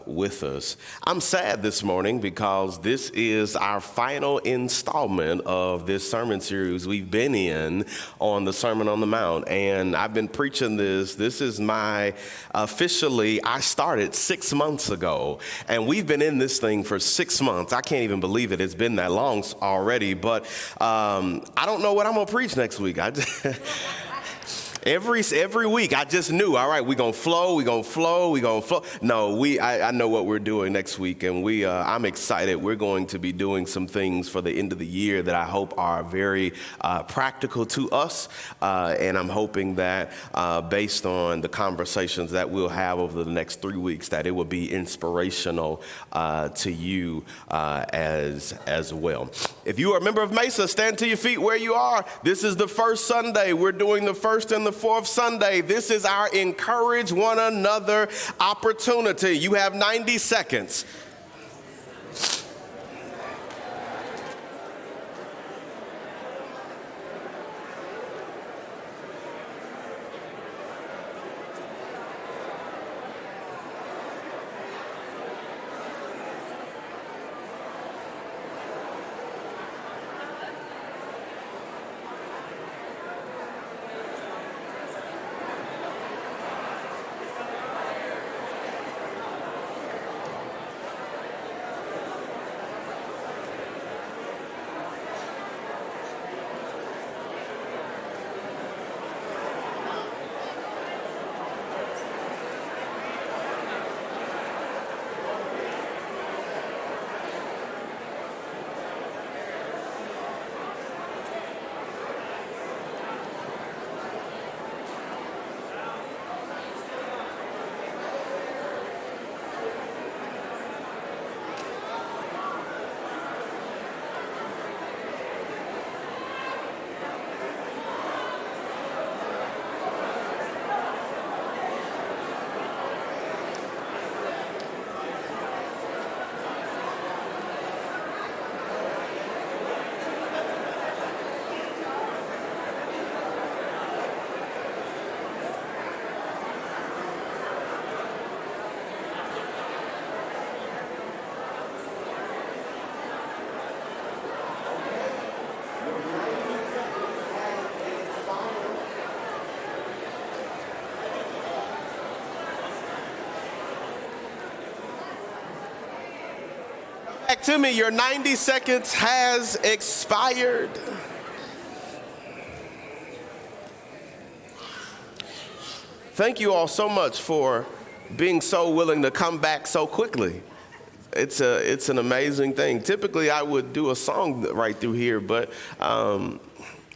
with us. I'm sad this morning because this is our final installment of this sermon series we've been in on the Sermon on the Mount. And I've been preaching this. This is I started 6 months ago. And we've been in this thing for 6 months. I can't even believe it. It's been that long already. But I don't know what I'm going to preach next week. Every week, I just knew, all right, we're going to flow. No, I know what we're doing next week, and I'm excited. We're going to be doing some things for the end of the year that I hope are very practical to us, and I'm hoping that based on the conversations that we'll have over the next 3 weeks, that it will be inspirational to you as well. If you are a member of Mesa, stand to your feet where you are. This is the first Sunday. We're doing the first and the fourth Sunday. This is our encourage one another opportunity. You have 90 seconds. Back to me, your 90 seconds has expired. Thank you all so much for being so willing to come back so quickly. It's an amazing thing. Typically, I would do a song right through here, but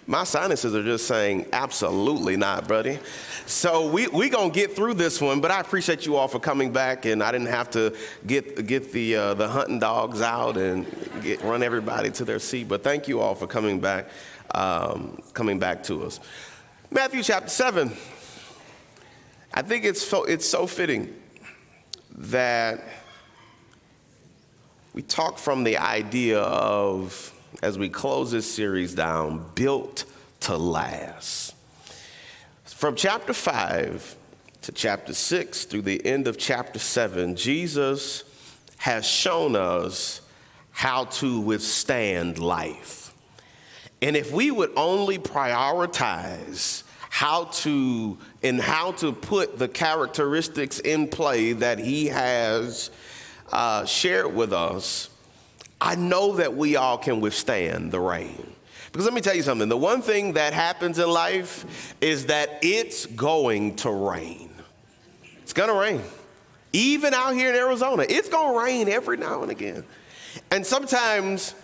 my sinuses are just saying, absolutely not, buddy. So we gonna get through this one, but I appreciate you all for coming back, and I didn't have to get the hunting dogs out and run everybody to their seat. But thank you all for coming back to us. Matthew chapter 7. I think it's so fitting that we talk from the idea of, as we close this series down, built to last. From chapter 5 to chapter 6 through the end of chapter 7, Jesus has shown us how to withstand life. And if we would only prioritize how to put the characteristics in play that he has shared with us, I know that we all can withstand the rain. Because let me tell you something, the one thing that happens in life is that it's going to rain. It's going to rain. Even out here in Arizona, it's going to rain every now and again. And sometimes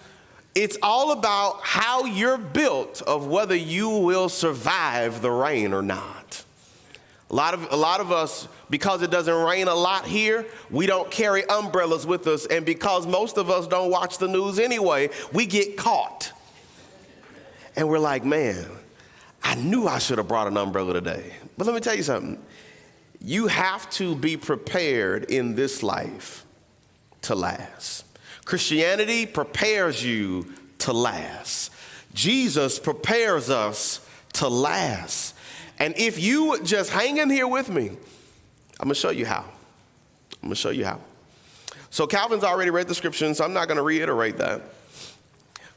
it's all about how you're built of whether you will survive the rain or not. A lot of us, because it doesn't rain a lot here, we don't carry umbrellas with us. And because most of us don't watch the news anyway, we get caught. And we're like, man, I knew I should have brought an umbrella today. But let me tell you something. You have to be prepared in this life to last. Christianity prepares you to last. Jesus prepares us to last. And if you just hang in here with me, I'm going to show you how. I'm going to show you how. So Calvin's already read the scripture, so I'm not going to reiterate that.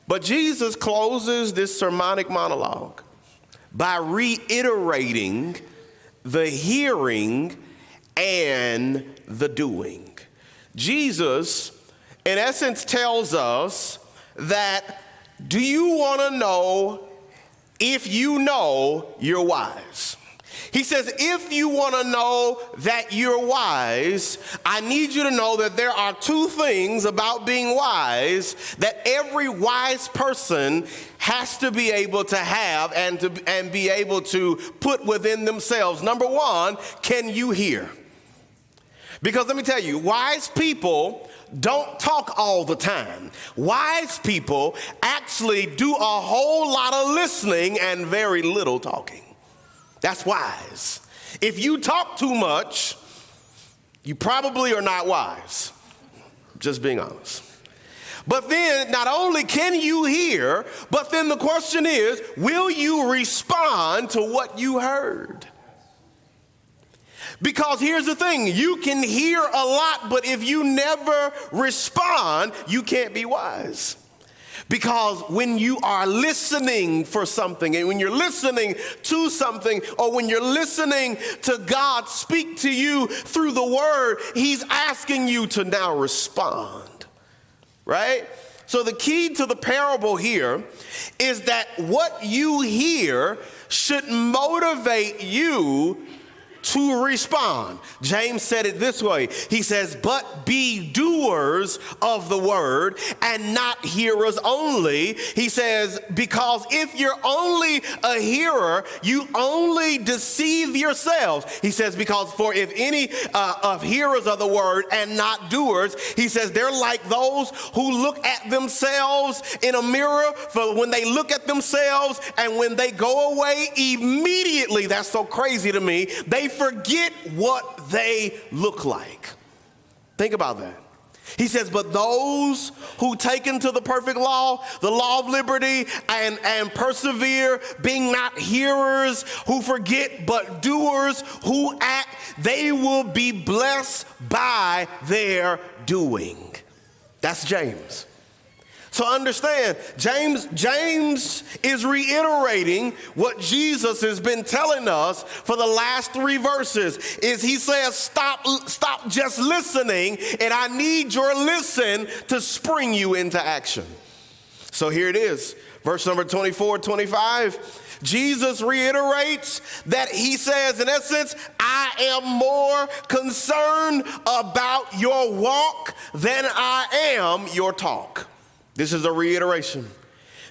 But Jesus closes this sermonic monologue by reiterating the hearing and the doing. Jesus, in essence, tells us that, do you want to know if you know you're wise? He says, if you want to know that you're wise, I need you to know that there are two things about being wise that every wise person has to be able to have and be able to put within themselves. Number one, can you hear? Because let me tell you, wise people don't talk all the time. Wise people actually do a whole lot of listening and very little talking. That's wise. If you talk too much, you probably are not wise. Just being honest. But then not only can you hear, but then the question is, will you respond to what you heard? Because here's the thing, you can hear a lot, but if you never respond, you can't be wise. Because when you are listening for something, and when you're listening to something, or when you're listening to God speak to you through the word, he's asking you to now respond, right? So the key to the parable here is that what you hear should motivate you to respond. James said it this way. He says, but be doers of the word and not hearers only. He says, because if you're only a hearer, you only deceive yourselves. He says, because for if any of hearers of the word and not doers, he says, they're like those who look at themselves in a mirror. For when they look at themselves and when they go away immediately, that's so crazy to me, they forget what they look like. Think about that. He says, but those who take into the perfect law, the law of liberty, and persevere, being not hearers who forget, but doers who act, they will be blessed by their doing. That's James. So understand, James is reiterating what Jesus has been telling us for the last 3 verses. Is he says, stop just listening, and I need your listen to spring you into action. So here it is, verse number 24, 25. Jesus reiterates that he says, in essence, I am more concerned about your walk than I am your talk. This is a reiteration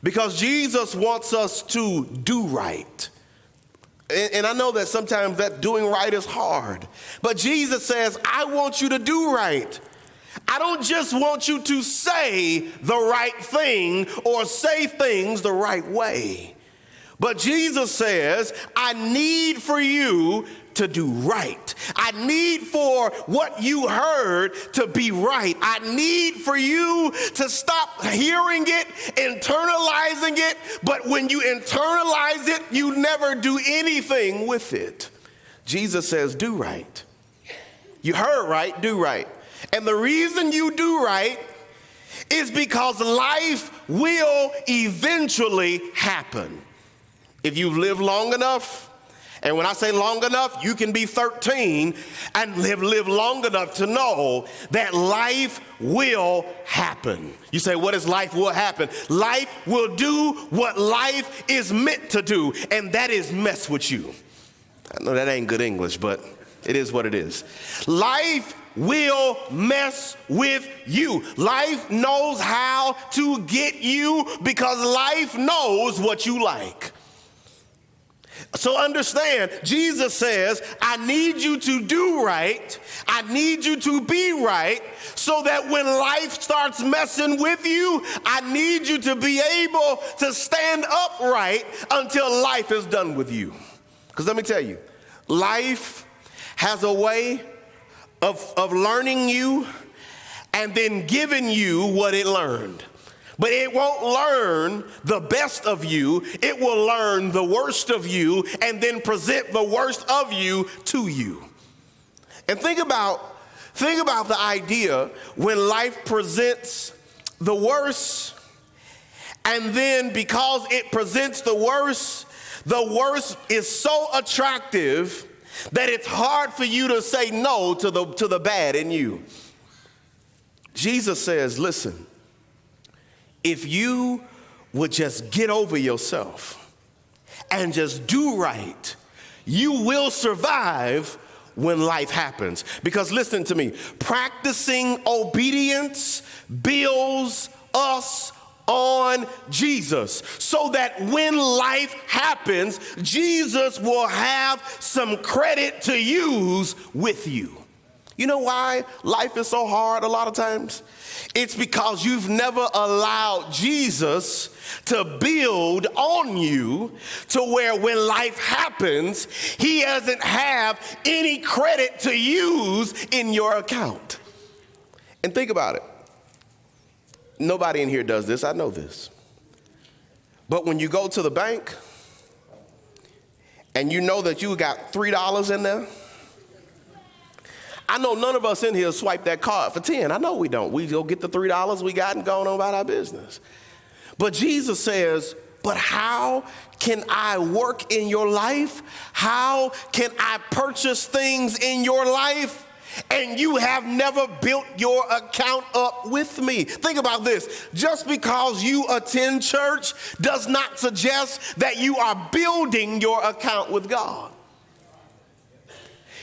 because Jesus wants us to do right. And I know that sometimes that doing right is hard, but Jesus says, I want you to do right. I don't just want you to say the right thing or say things the right way. But Jesus says, I need for you to do right. I need for what you heard to be right. I need for you to stop hearing it, internalizing it, but when you internalize it, you never do anything with it. Jesus says, do right. You heard right, do right. And the reason you do right is because life will eventually happen. If you've lived long enough, and when I say long enough, you can be 13 and live long enough to know that life will happen. You say, what is life will happen? Life will do what life is meant to do, and that is mess with you. I know that ain't good English, but it is what it is. Life will mess with you. Life knows how to get you because life knows what you like. So understand, Jesus says, I need you to do right. I need you to be right so that when life starts messing with you, I need you to be able to stand upright until life is done with you. Because let me tell you, life has a way of learning you and then giving you what it learned. But it won't learn the best of you. It will learn the worst of you and then present the worst of you to you. And think about Think about the idea when life presents the worst, and then because it presents the worst is so attractive that it's hard for you to say no to the bad in you. Jesus says, listen, if you would just get over yourself and just do right, you will survive when life happens. Because listen to me, practicing obedience builds us on Jesus, so that when life happens, Jesus will have some credit to use with you. You know why life is so hard a lot of times? It's because you've never allowed Jesus to build on you to where when life happens, he doesn't have any credit to use in your account. And think about it. Nobody in here does this, I know this. But when you go to the bank and you know that you got $3 in there, I know none of us in here swipe that card for 10. I know we don't. We go get the $3 we got and go on about our business. But Jesus says, but how can I work in your life? How can I purchase things in your life? And you have never built your account up with me. Think about this. Just because you attend church does not suggest that you are building your account with God.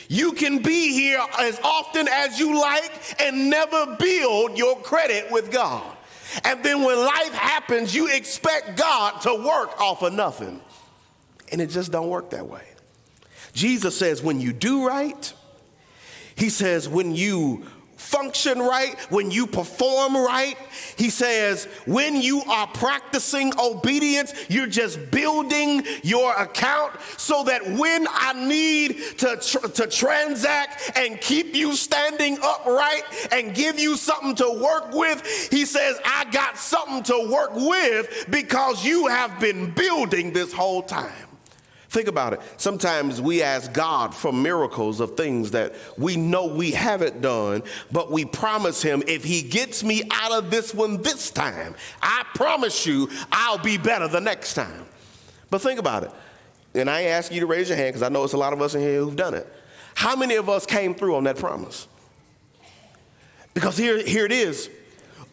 You can be here as often as you like and never build your credit with God. And then when life happens, you expect God to work off of nothing. And it just don't work that way. Jesus says when you do right, he says when you function right, when you perform right, he says when you are practicing obedience, you're just building your account so that when I need to transact and keep you standing upright and give you something to work with, he says I got something to work with because you have been building this whole time. Think about it. Sometimes we ask God for miracles of things that we know we haven't done, but we promise him if he gets me out of this one this time, I promise you I'll be better the next time. But think about it. And I ask you to raise your hand because I know it's a lot of us in here who've done it. How many of us came through on that promise? Because here it is.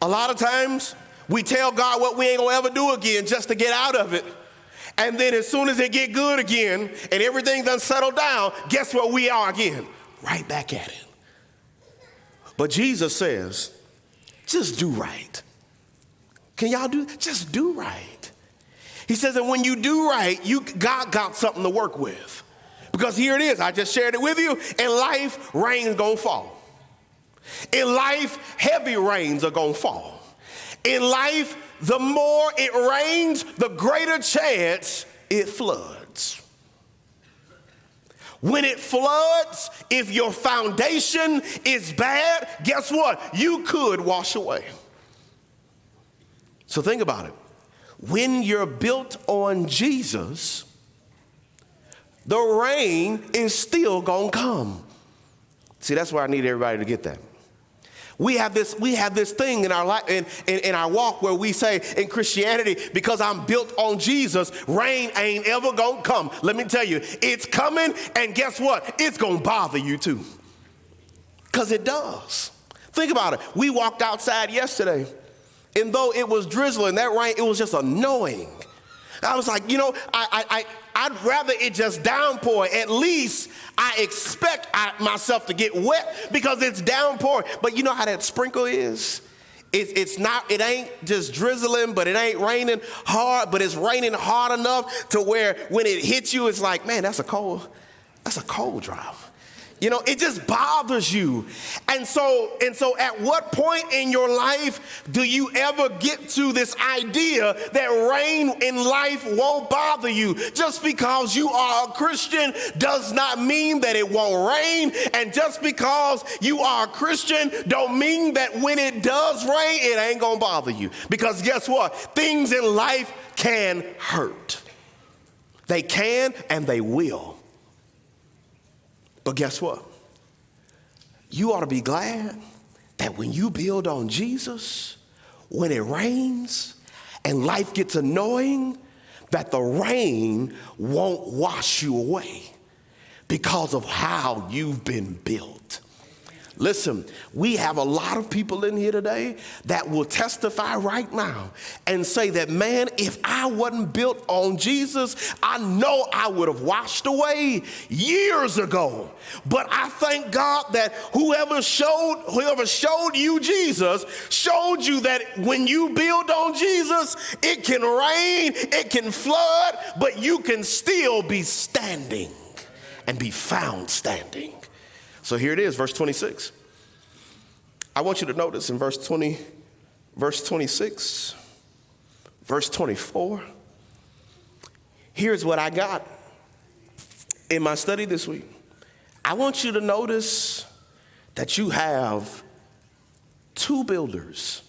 A lot of times we tell God what we ain't gonna ever do again just to get out of it. And then as soon as it get good again and everything done settled down, guess where we are again? Right back at it. But Jesus says, just do right. Can y'all do? Just do right. He says that when you do right, God got something to work with. Because here it is, I just shared it with you. In life, rain's gonna fall. In life, heavy rains are gonna fall. In life, the more it rains, the greater chance it floods. When it floods, if your foundation is bad, guess what? You could wash away. So think about it. When you're built on Jesus, the rain is still gonna come. See, that's why I need everybody to get that. We have this thing in our life, in our walk where we say in Christianity, because I'm built on Jesus, rain ain't ever gonna come. Let me tell you, it's coming, and guess what? It's gonna bother you too. Because it does. Think about it. We walked outside yesterday, and though it was drizzling, that rain, it was just annoying. I was like, I'd rather it just downpour. At least I expect myself to get wet because it's downpouring. But you know how that sprinkle is? It ain't just drizzling, but it ain't raining hard, but it's raining hard enough to where when it hits you, it's like, man, that's a cold drop. You know, it just bothers you. And so at what point in your life do you ever get to this idea that rain in life won't bother you? Just because you are a Christian does not mean that it won't rain. And just because you are a Christian don't mean that when it does rain, it ain't gonna bother you. Because guess what? Things in life can hurt. They can and they will. But guess what? you ought to be glad that when you build on Jesus, when it rains and life gets annoying, that the rain won't wash you away because of how you've been built. Listen, we have a lot of people in here today that will testify right now and say that, man, if I wasn't built on Jesus, I know I would have washed away years ago. But I thank God that whoever showed you Jesus showed you that when you build on Jesus, it can rain, it can flood, but you can still be standing and be found standing. So here it is, verse 26. I want you to notice in verse 20, verse 26, verse 24. Here's what I got in my study this week. I want you to notice that you have two builders.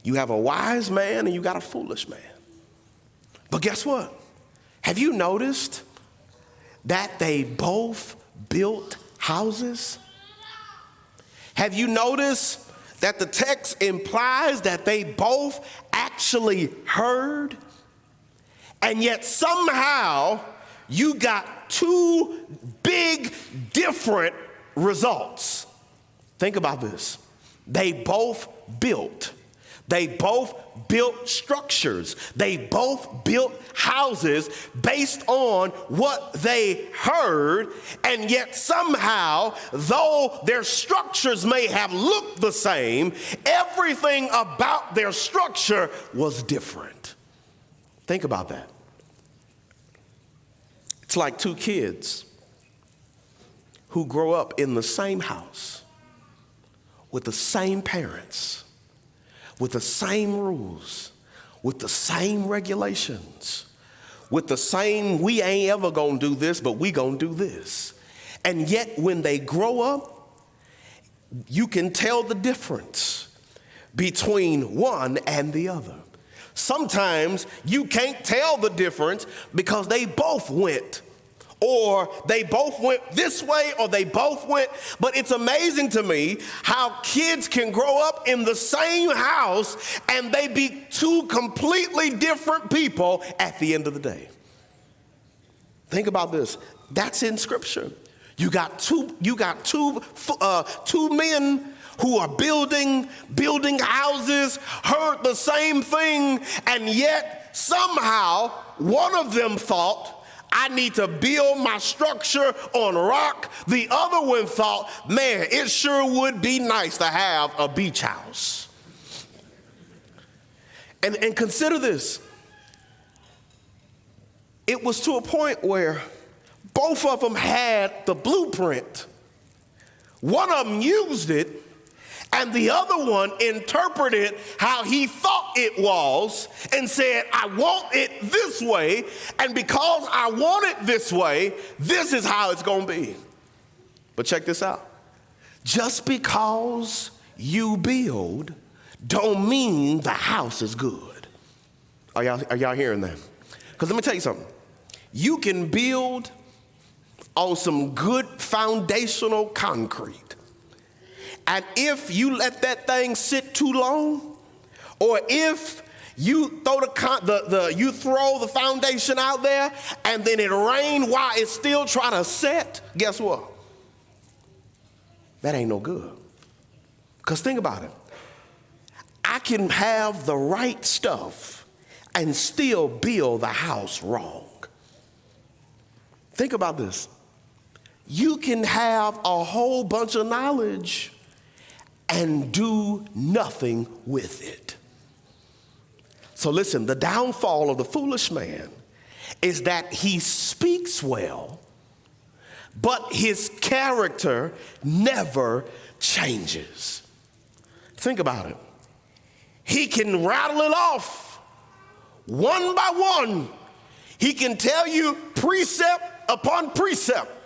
You have a wise man and you got a foolish man. But guess what? Have you noticed that they both built houses? Have you noticed that the text implies that they both actually heard? And yet somehow you got two big different results. Think about this. They both built. They both built structures. They both built houses based on what they heard, and yet somehow, though their structures may have looked the same, everything about their structure was different. Think about that. It's like two kids who grow up in the same house with the same parents, with the same rules, with the same regulations, with the same, we ain't ever gonna do this, but we gonna do this. And yet when they grow up, you can tell the difference between one and the other. Sometimes you can't tell the difference because they both went, or they both went this way, or they both went. But it's amazing to me how kids can grow up in the same house and they be two completely different people at the end of the day. Think about this. That's in Scripture. You got two men who are building houses, heard the same thing, and yet somehow one of them thought, I need to build my structure on rock. The other one thought, man, it sure would be nice to have a beach house. And consider this. It was to a point where both of them had the blueprint. One of them used it, and the other one interpreted how he thought it was and said, I want it this way, and because I want it this way, this is how it's going to be. But check this out. Just because you build don't mean the house is good. Are y'all hearing that? Because let me tell you something. You can build on some good foundational concrete. And if you let that thing sit too long, or if you throw the foundation out there and then it rains while it's still trying to set, guess what? That ain't no good. Because think about it. I can have the right stuff and still build the house wrong. Think about this. You can have a whole bunch of knowledge and do nothing with it. So listen, the downfall of the foolish man is that he speaks well, but his character never changes. Think about it. He can rattle it off one by one. He can tell you precept upon precept.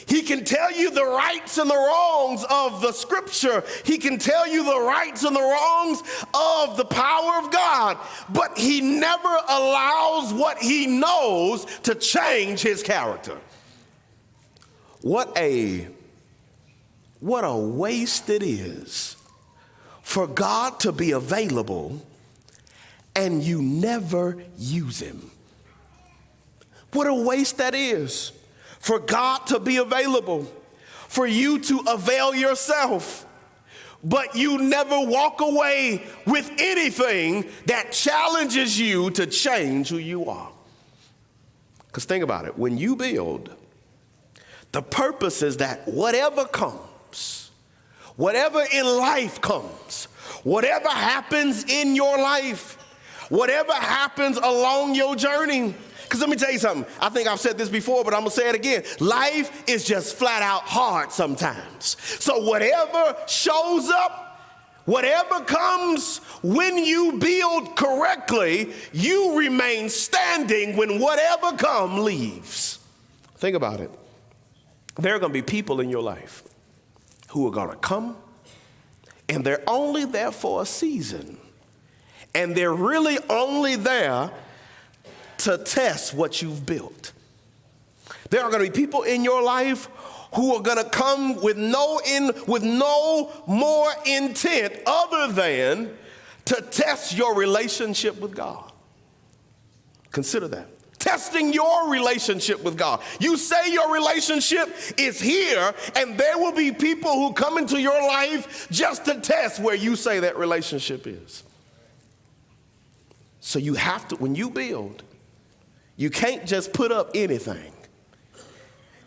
He can tell you the rights and the wrongs of the Scripture. He can tell you the rights and the wrongs of the power of God. But he never allows what he knows to change his character. What a what a waste it is for God to be available and you never use him. What a waste that is for God to be available, for you to avail yourself, but you never walk away with anything that challenges you to change who you are. Because think about it, when you build, the purpose is that whatever comes, whatever in life comes, whatever happens in your life, whatever happens along your journey, because let me tell you something. I think I've said this before, but I'm going to say it again. Life is just flat out hard sometimes. So whatever shows up, whatever comes, when you build correctly, you remain standing when whatever comes leaves. Think about it. There are going to be people in your life who are going to come, and they're only there for a season. And they're really only there to test what you've built. There are going to be people in your life who are going to come with no more intent other than to test your relationship with God. Consider that. Testing your relationship with God. You say your relationship is here, and there will be people who come into your life just to test where you say that relationship is. So you have to, when you build, you can't just put up anything.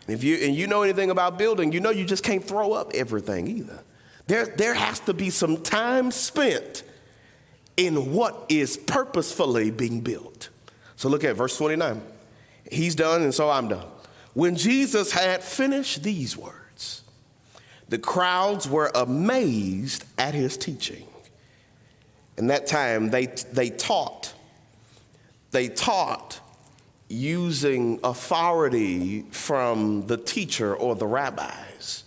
If you know anything about building, you know you just can't throw up everything either. There has to be some time spent in what is purposefully being built. So look at verse 29. He's done, and so I'm done. When Jesus had finished these words, the crowds were amazed at his teaching. In that time, they taught using authority from the teacher or the rabbis.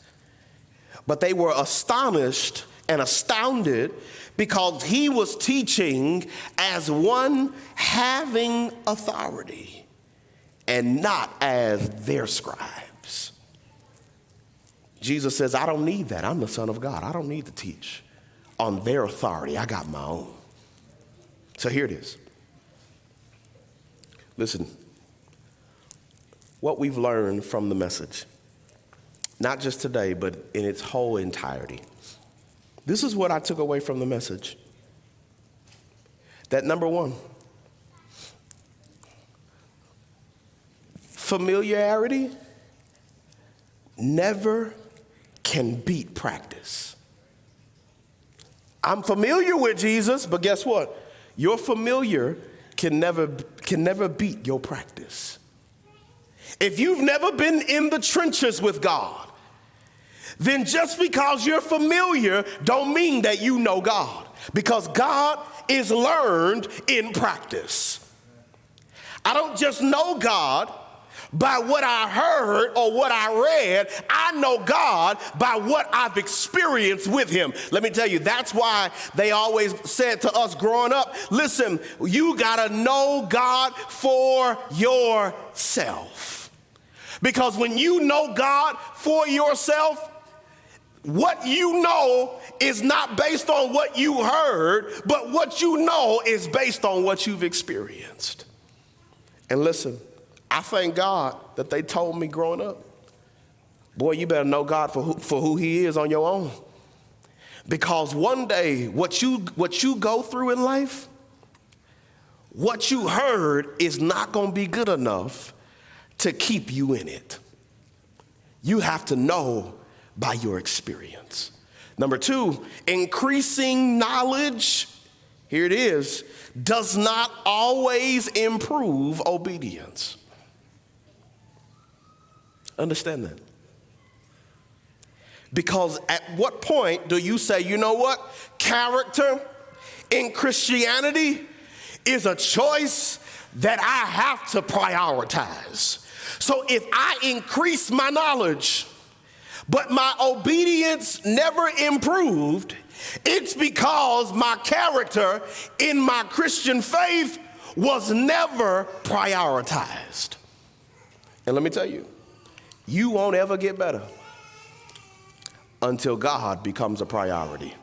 But they were astonished and astounded because he was teaching as one having authority and not as their scribes. Jesus says, I don't need that. I'm the Son of God. I don't need to teach on their authority. I got my own. So here it is. Listen, what we've learned from the message, not just today, but in its whole entirety. This is what I took away from the message. That number one, familiarity never can beat practice. I'm familiar with Jesus, but guess what? Your familiar can never beat your practice. If you've never been in the trenches with God, then just because you're familiar don't mean that you know God, because God is learned in practice. I don't just know God by what I heard or what I read. I know God by what I've experienced with him. Let me tell you, that's why they always said to us growing up, listen, you gotta know God for yourself. Because when you know God for yourself, what you know is not based on what you heard, but what you know is based on what you've experienced. And listen, I thank God that they told me growing up, boy, you better know God for who he is on your own. Because one day, what you go through in life, what you heard is not going to be good enough to keep you in it. You have to know by your experience. Number two, increasing knowledge, here it is, does not always improve obedience. Understand that. Because at what point do you say, you know what? Character in Christianity is a choice that I have to prioritize. So if I increase my knowledge, but my obedience never improved, it's because my character in my Christian faith was never prioritized. And let me tell you, you won't ever get better until God becomes a priority.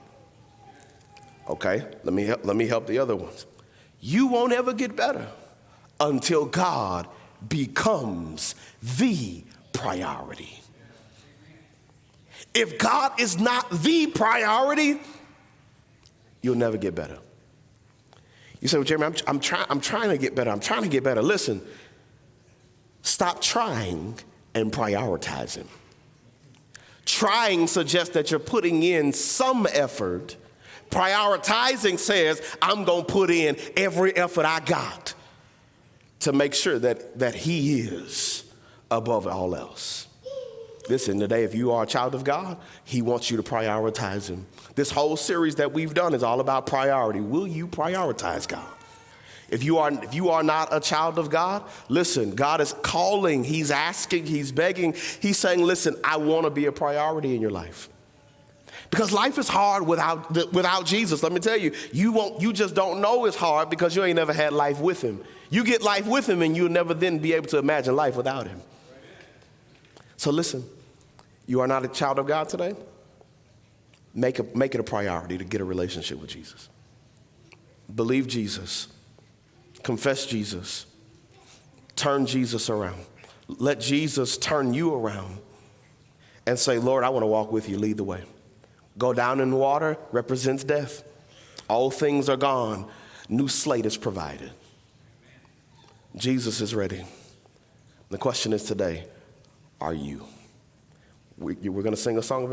Okay, let me help the other ones. You won't ever get better until God becomes the priority. If God is not the priority, you'll never get better. You say, well, Jeremy, I'm trying to get better. I'm trying to get better. Listen, stop trying and prioritize Him. Trying suggests that you're putting in some effort. Prioritizing says, I'm going to put in every effort I got to make sure that He is above all else. Listen, today, if you are a child of God, He wants you to prioritize Him. This whole series that we've done is all about priority. Will you prioritize God? If you are not a child of God, listen, God is calling, He's asking, He's begging. He's saying, listen, I want to be a priority in your life. Because life is hard without Jesus. Let me tell you, you just don't know it's hard because you ain't never had life with Him. You get life with Him and you'll never then be able to imagine life without Him. So listen, you are not a child of God today? Make it a priority to get a relationship with Jesus. Believe Jesus. Confess Jesus. Turn Jesus around. Let Jesus turn you around and say, Lord, I want to walk with you. Lead the way. Go down in the water represents death. All things are gone. New slate is provided. Jesus is ready. The question is today, are you? We're going to sing a song of